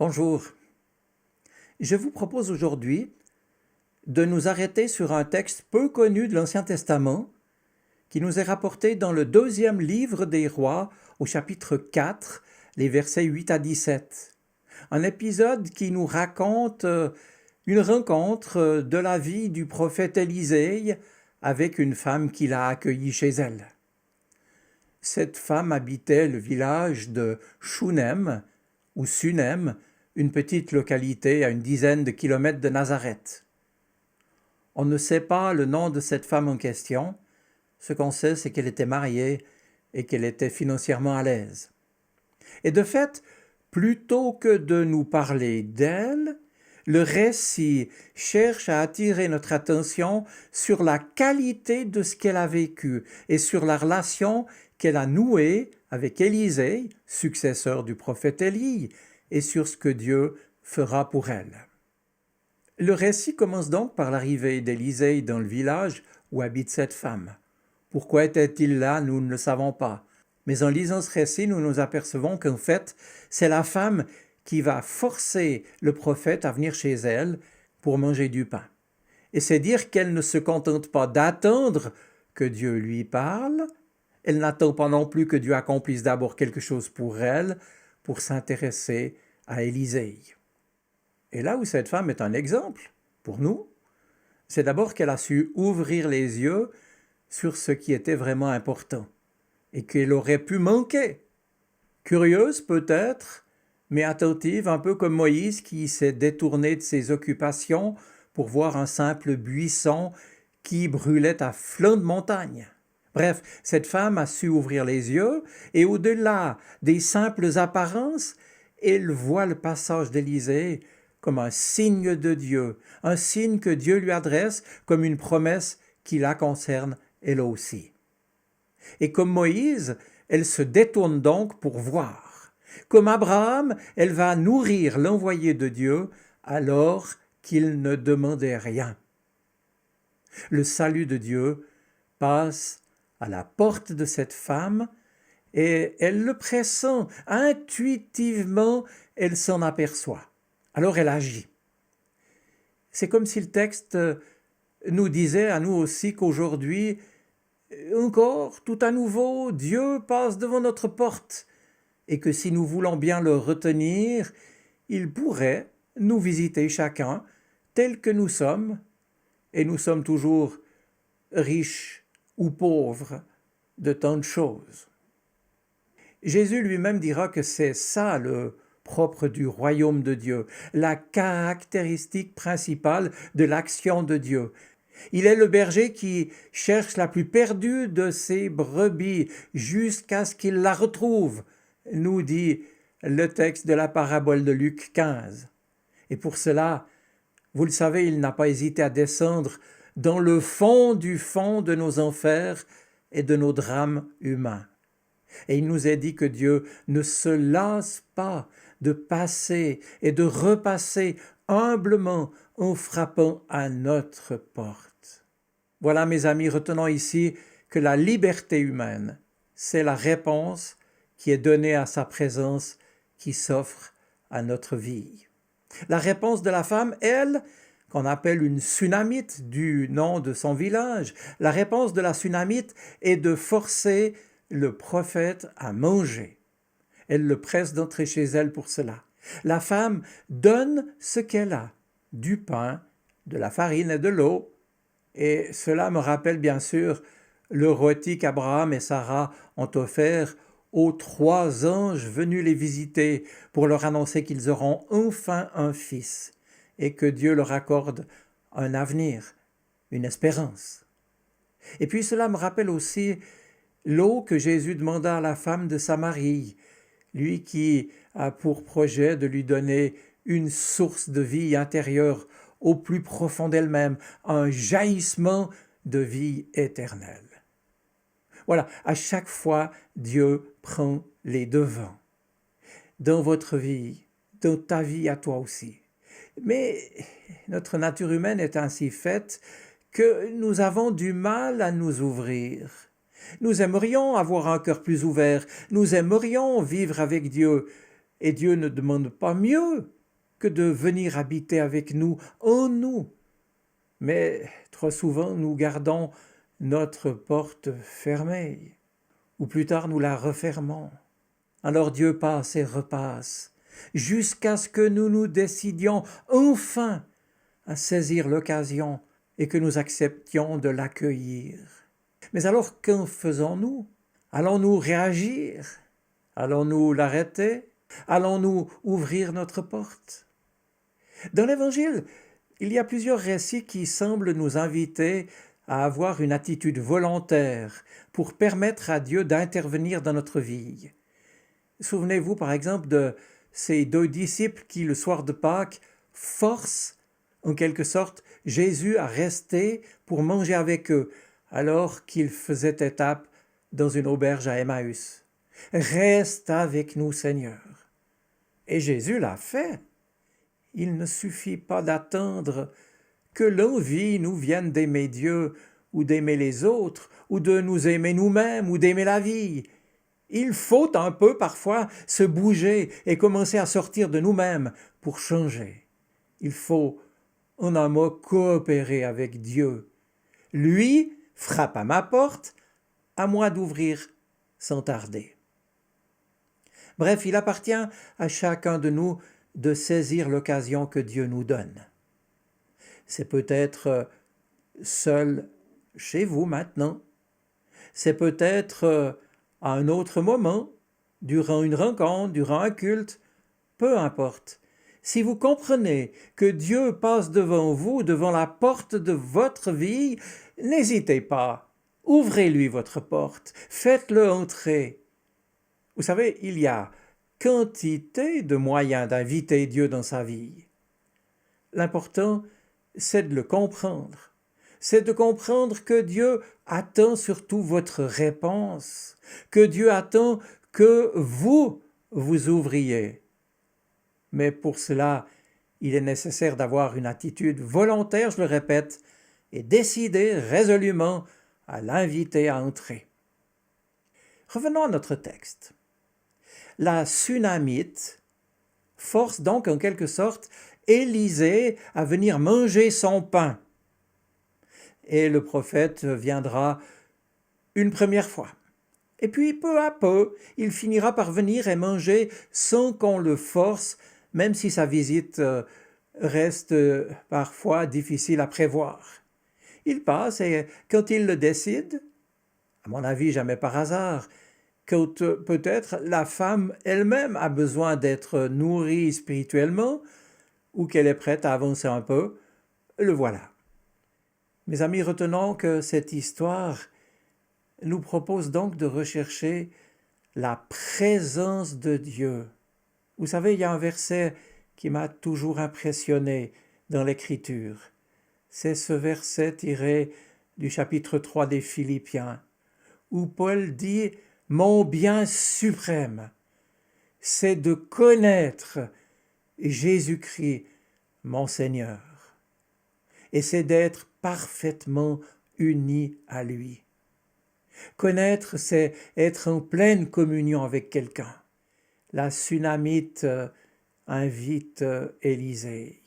Bonjour. Je vous propose aujourd'hui de nous arrêter sur un texte peu connu de l'Ancien Testament qui nous est rapporté dans le deuxième livre des Rois au chapitre 4, les versets 8 à 17. Un épisode qui nous raconte une rencontre de la vie du prophète Élisée avec une femme qu'il a accueillie chez elle. Cette femme habitait le village de Shunem, ou Sunem, une petite localité à une dizaine de kilomètres de Nazareth. On ne sait pas le nom de cette femme en question. Ce qu'on sait, c'est qu'elle était mariée et qu'elle était financièrement à l'aise. Et de fait, plutôt que de nous parler d'elle, le récit cherche à attirer notre attention sur la qualité de ce qu'elle a vécu et sur la relation qu'elle a nouée avec Élisée, successeur du prophète Élie, et sur ce que Dieu fera pour elle. Le récit commence donc par l'arrivée d'Élisée dans le village où habite cette femme. Pourquoi était-il là, nous ne le savons pas. Mais en lisant ce récit, nous nous apercevons qu'en fait, c'est la femme qui va forcer le prophète à venir chez elle pour manger du pain. Et c'est dire qu'elle ne se contente pas d'attendre que Dieu lui parle, elle n'attend pas non plus que Dieu accomplisse d'abord quelque chose pour elle, pour s'intéresser à Élisée. Et là où cette femme est un exemple pour nous, c'est d'abord qu'elle a su ouvrir les yeux sur ce qui était vraiment important et qu'elle aurait pu manquer. Curieuse peut-être, mais attentive, un peu comme Moïse qui s'est détourné de ses occupations pour voir un simple buisson qui brûlait à flanc de montagne. Bref, cette femme a su ouvrir les yeux et au-delà des simples apparences, elle voit le passage d'Élisée comme un signe de Dieu, un signe que Dieu lui adresse comme une promesse qui la concerne elle aussi. Et comme Moïse, elle se détourne donc pour voir. Comme Abraham, elle va nourrir l'envoyé de Dieu alors qu'il ne demandait rien. Le salut de Dieu passe à la porte de cette femme et elle le pressent. Intuitivement, elle s'en aperçoit. Alors elle agit. C'est comme si le texte nous disait à nous aussi qu'aujourd'hui, encore, tout à nouveau, Dieu passe devant notre porte et que si nous voulons bien le retenir, il pourrait nous visiter chacun tel que nous sommes, et nous sommes toujours riches ou pauvres de tant de choses. Jésus lui-même dira que c'est ça le propre du royaume de Dieu, la caractéristique principale de l'action de Dieu. Il est le berger qui cherche la plus perdue de ses brebis jusqu'à ce qu'il la retrouve, nous dit le texte de la parabole de Luc 15. Et pour cela, vous le savez, il n'a pas hésité à descendre dans le fond du fond de nos enfers et de nos drames humains. Et il nous est dit que Dieu ne se lasse pas de passer et de repasser humblement en frappant à notre porte. Voilà, mes amis, retenons ici que la liberté humaine, c'est la réponse qui est donnée à sa présence qui s'offre à notre vie. La réponse de la femme, elle, qu'on appelle une Sunamite du nom de son village, la réponse de la Sunamite est de forcer le prophète à manger. Elle le presse d'entrer chez elle pour cela. La femme donne ce qu'elle a, du pain, de la farine et de l'eau. Et cela me rappelle bien sûr le rôti qu'Abraham et Sarah ont offert aux 3 anges venus les visiter pour leur annoncer qu'ils auront enfin un fils et que Dieu leur accorde un avenir, une espérance. Et puis cela me rappelle aussi l'eau que Jésus demanda à la femme de Samarie, lui qui a pour projet de lui donner une source de vie intérieure au plus profond d'elle-même, un jaillissement de vie éternelle. Voilà, à chaque fois, Dieu prend les devants. Dans votre vie, dans ta vie à toi aussi. Mais notre nature humaine est ainsi faite que nous avons du mal à nous ouvrir. Nous aimerions avoir un cœur plus ouvert, nous aimerions vivre avec Dieu, et Dieu ne demande pas mieux que de venir habiter avec nous, en nous. Mais trop souvent, nous gardons notre porte fermée, ou plus tard nous la refermons. Alors Dieu passe et repasse, jusqu'à ce que nous nous décidions enfin à saisir l'occasion et que nous acceptions de l'accueillir. Mais alors qu'en faisons-nous? Allons-nous réagir? Allons-nous l'arrêter? Allons-nous ouvrir notre porte? Dans l'Évangile, il y a plusieurs récits qui semblent nous inviter à avoir une attitude volontaire pour permettre à Dieu d'intervenir dans notre vie. Souvenez-vous par exemple de ces deux disciples qui, le soir de Pâques, forcent en quelque sorte Jésus à rester pour manger avec eux, alors qu'il faisait étape dans une auberge à Emmaüs. « Reste avec nous, Seigneur. » Et Jésus l'a fait. Il ne suffit pas d'attendre que l'envie nous vienne d'aimer Dieu ou d'aimer les autres, ou de nous aimer nous-mêmes, ou d'aimer la vie. Il faut un peu parfois se bouger et commencer à sortir de nous-mêmes pour changer. Il faut, en un mot, coopérer avec Dieu. Lui frappe à ma porte, à moi d'ouvrir sans tarder. Bref, il appartient à chacun de nous de saisir l'occasion que Dieu nous donne. C'est peut-être seul chez vous maintenant. C'est peut-être à un autre moment, durant une rencontre, durant un culte, peu importe. Si vous comprenez que Dieu passe devant vous, devant la porte de votre vie, n'hésitez pas. Ouvrez-lui votre porte, faites-le entrer. Vous savez, il y a quantité de moyens d'inviter Dieu dans sa vie. L'important, c'est de le comprendre. C'est de comprendre que Dieu attend surtout votre réponse, que Dieu attend que vous vous ouvriez. Mais pour cela, il est nécessaire d'avoir une attitude volontaire, je le répète, et décider résolument à l'inviter à entrer. Revenons à notre texte. La Sunamite force donc en quelque sorte Élisée à venir manger son pain. Et le prophète viendra une première fois. Et puis peu à peu, il finira par venir et manger sans qu'on le force, même si sa visite reste parfois difficile à prévoir. Il passe et quand il le décide, à mon avis jamais par hasard, quand peut-être la femme elle-même a besoin d'être nourrie spirituellement ou qu'elle est prête à avancer un peu, le voilà. Mes amis, retenons que cette histoire nous propose donc de rechercher la présence de Dieu. Vous savez, il y a un verset qui m'a toujours impressionné dans l'Écriture. C'est ce verset tiré du chapitre 3 des Philippiens, où Paul dit « Mon bien suprême, c'est de connaître Jésus-Christ, mon Seigneur, et c'est d'être parfaitement uni à lui. » Connaître, c'est être en pleine communion avec quelqu'un. La Sunamite invite Élisée.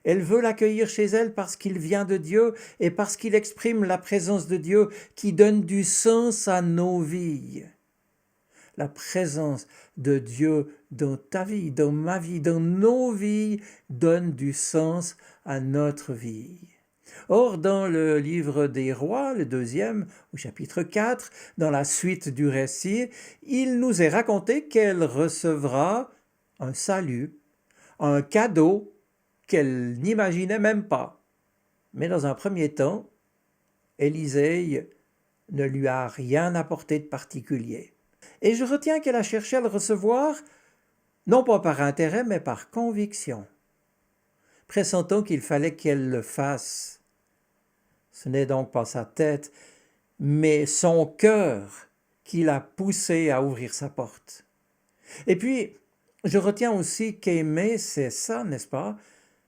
Elle veut l'accueillir chez elle parce qu'il vient de Dieu et parce qu'il exprime la présence de Dieu qui donne du sens à nos vies. La présence de Dieu dans ta vie, dans ma vie, dans nos vies donne du sens à notre vie. Or, dans le livre des Rois, le 2e, au chapitre 4, dans la suite du récit, il nous est raconté qu'elle recevra un salut, un cadeau qu'elle n'imaginait même pas. Mais dans un premier temps, Élisée ne lui a rien apporté de particulier. Et je retiens qu'elle a cherché à le recevoir, non pas par intérêt, mais par conviction, pressentant qu'il fallait qu'elle le fasse. Ce n'est donc pas sa tête, mais son cœur qui l'a poussé à ouvrir sa porte. Et puis, je retiens aussi qu'aimer, c'est ça, n'est-ce pas?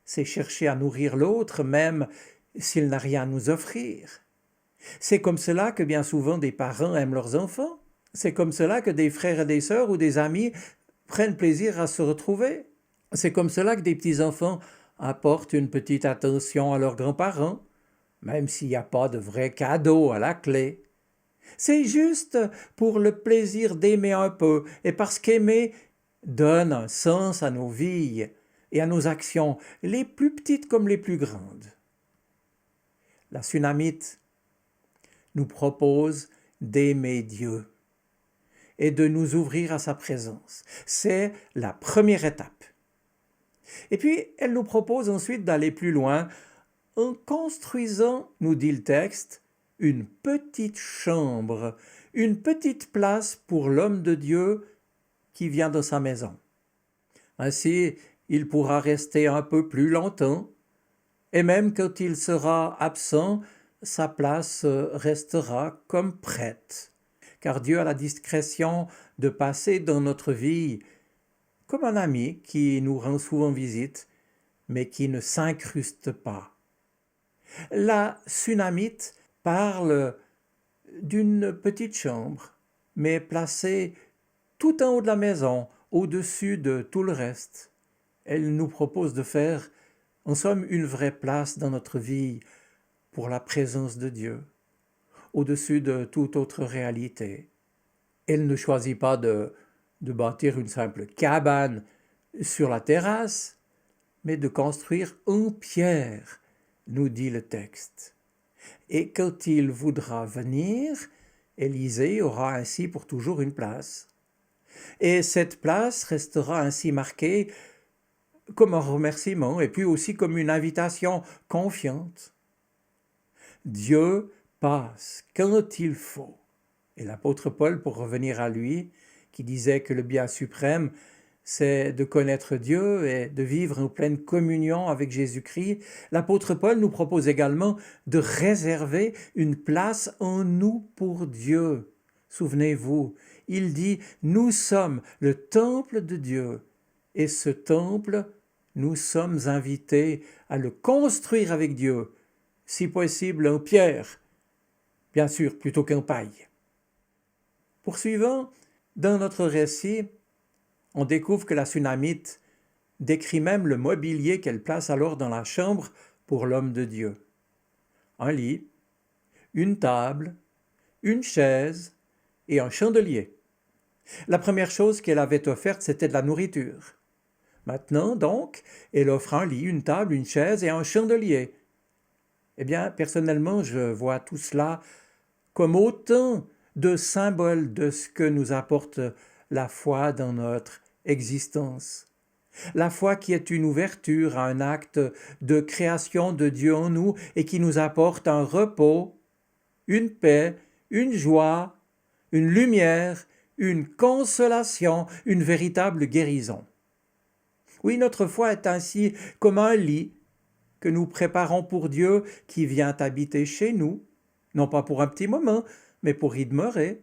C'est chercher à nourrir l'autre, même s'il n'a rien à nous offrir. C'est comme cela que bien souvent des parents aiment leurs enfants. C'est comme cela que des frères et des sœurs ou des amis prennent plaisir à se retrouver. C'est comme cela que des petits-enfants apportent une petite attention à leurs grands-parents, même s'il n'y a pas de vrai cadeau à la clé. C'est juste pour le plaisir d'aimer un peu, et parce qu'aimer donne un sens à nos vies et à nos actions, les plus petites comme les plus grandes. La Sunamite nous propose d'aimer Dieu et de nous ouvrir à sa présence. C'est la première étape. Et puis, elle nous propose ensuite d'aller plus loin en construisant, nous dit le texte, une petite chambre, une petite place pour l'homme de Dieu qui vient de sa maison. Ainsi, il pourra rester un peu plus longtemps, et même quand il sera absent, sa place restera comme prête, car Dieu a la discrétion de passer dans notre vie comme un ami qui nous rend souvent visite, mais qui ne s'incruste pas. La Sunamite parle d'une petite chambre, mais placée tout en haut de la maison, au-dessus de tout le reste. Elle nous propose de faire, en somme, une vraie place dans notre vie pour la présence de Dieu, au-dessus de toute autre réalité. Elle ne choisit pas de bâtir une simple cabane sur la terrasse, mais de construire en pierre, nous dit le texte. Et quand il voudra venir, Élisée aura ainsi pour toujours une place. Et cette place restera ainsi marquée comme un remerciement et puis aussi comme une invitation confiante. Dieu passe quand il faut. Et l'apôtre Paul, pour revenir à lui, qui disait que le bien suprême, c'est de connaître Dieu et de vivre en pleine communion avec Jésus-Christ, l'apôtre Paul nous propose également de réserver une place en nous pour Dieu. Souvenez-vous, il dit « Nous sommes le temple de Dieu » et ce temple, nous sommes invités à le construire avec Dieu, si possible en pierre, bien sûr plutôt qu'en paille. Poursuivant, dans notre récit, on découvre que la Sunamite décrit même le mobilier qu'elle place alors dans la chambre pour l'homme de Dieu. Un lit, une table, une chaise et un chandelier. La première chose qu'elle avait offerte, c'était de la nourriture. Maintenant, donc, elle offre un lit, une table, une chaise et un chandelier. Eh bien, personnellement, je vois tout cela comme autant de symboles de ce que nous apporte la foi dans notre existence. La foi qui est une ouverture à un acte de création de Dieu en nous et qui nous apporte un repos, une paix, une joie, une lumière, une consolation, une véritable guérison. Oui, notre foi est ainsi comme un lit que nous préparons pour Dieu qui vient habiter chez nous, non pas pour un petit moment, mais pour y demeurer.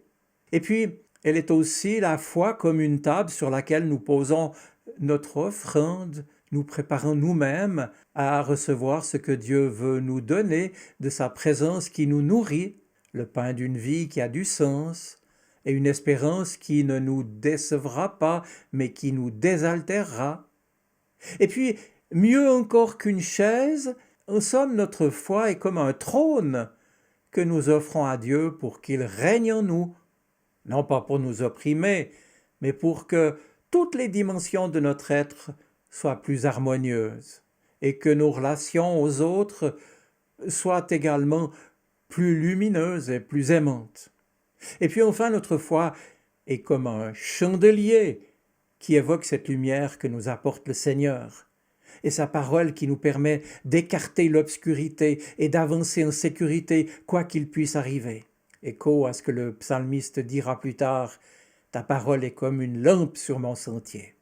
Et puis, elle est aussi la foi comme une table sur laquelle nous posons notre offrande, nous préparons nous-mêmes à recevoir ce que Dieu veut nous donner de sa présence qui nous nourrit, le pain d'une vie qui a du sens, et une espérance qui ne nous décevra pas, mais qui nous désaltérera. Et puis, mieux encore qu'une chaise, en somme, notre foi est comme un trône que nous offrons à Dieu pour qu'il règne en nous, non pas pour nous opprimer, mais pour que toutes les dimensions de notre être soient plus harmonieuses et que nos relations aux autres soient également plus lumineuses et plus aimantes. Et puis enfin, notre foi est comme un chandelier qui évoque cette lumière que nous apporte le Seigneur, et sa parole qui nous permet d'écarter l'obscurité et d'avancer en sécurité quoi qu'il puisse arriver. Écho à ce que le psalmiste dira plus tard, « Ta parole est comme une lampe sur mon sentier ».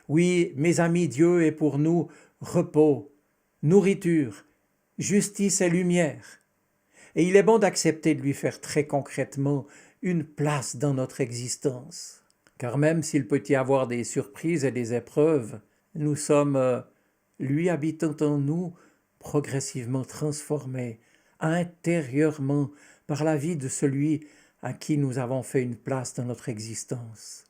Oui, mes amis, Dieu est pour nous repos, nourriture, justice et lumière. Et il est bon d'accepter de lui faire très concrètement une place dans notre existence. Car même s'il peut y avoir des surprises et des épreuves, nous sommes, lui habitant en nous, progressivement transformés intérieurement par la vie de celui à qui nous avons fait une place dans notre existence.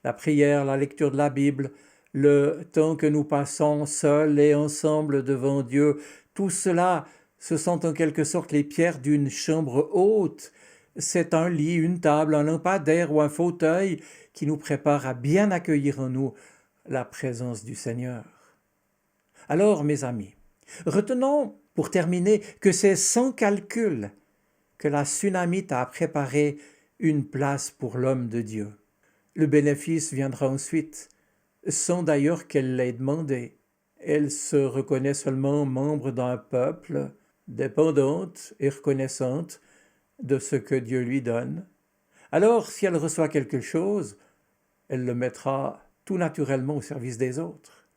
La prière, la lecture de la Bible, le temps que nous passons seuls et ensemble devant Dieu, tout cela, ce sont en quelque sorte les pierres d'une chambre haute. C'est un lit, une table, un lampadaire ou un fauteuil qui nous prépare à bien accueillir en nous la présence du Seigneur. Alors, mes amis, retenons, pour terminer, que c'est sans calcul que la Sunamite a préparé une place pour l'homme de Dieu. Le bénéfice viendra ensuite, sans d'ailleurs qu'elle l'ait demandé. Elle se reconnaît seulement membre d'un peuple, dépendante et reconnaissante de ce que Dieu lui donne. Alors, si elle reçoit quelque chose, elle le mettra tout naturellement au service des autres.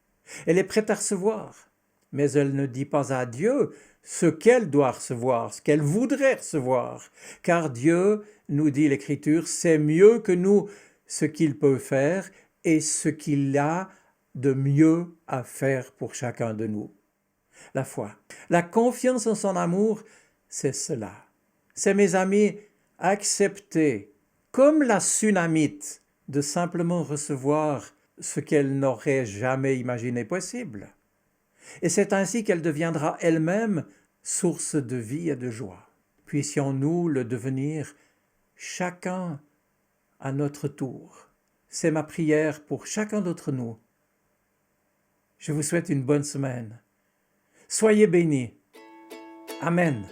Elle est prête à recevoir, mais elle ne dit pas à Dieu ce qu'elle doit recevoir, ce qu'elle voudrait recevoir, car Dieu, nous dit l'Écriture, sait mieux que nous ce qu'il peut faire et ce qu'il a de mieux à faire pour chacun de nous. La foi, la confiance en son amour, c'est cela. C'est, mes amis, accepter, comme la Sunamite, de simplement recevoir ce qu'elle n'aurait jamais imaginé possible. Et c'est ainsi qu'elle deviendra elle-même source de vie et de joie. Puissions-nous le devenir chacun à notre tour. C'est ma prière pour chacun d'entre nous. Je vous souhaite une bonne semaine. Soyez bénis. Amen.